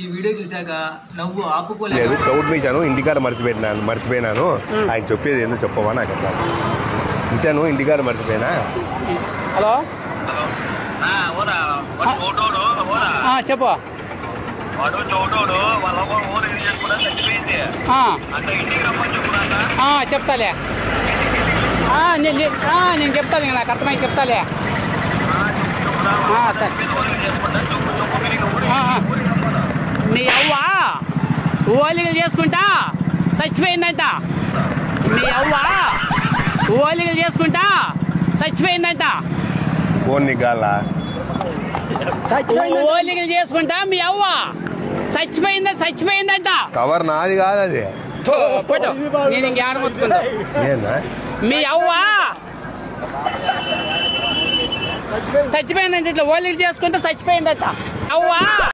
ఈ వీడియో చూసాక నవ్వు ఆపుకోలేదు. డౌట్ వేసాను, ఇంటికాడ మర్చిపోయినాను. ఆయన చెప్పేది ఏందో చెప్పవా నాకు అట్లా చూశాను, ఇంటికాడ మర్చిపోయినా. హలో చెప్పు. చెప్తాలే, నేను చెప్తాను, నాకు అర్థమై చెప్తాలే. సరే, మీ అవ్వ ఓలిగలు చేసుకుంటా చచ్చిపోయిందంట. మీ అవ్వ ఓలిగలు చేసుకుంటా చచ్చిపోయిందంట. ఓలిగలు చేసుకుంటా మీ అవ్వ చచ్చిపోయిందంట. కవర్ నాది కాదు అది. నేను ఇంకేమనుకుంటా, మీ అవ్వ చచ్చిపోయిందంట. ఇట్లా ఓలిగలు చేసుకుంటా చచ్చిపోయిందట అవ్వ.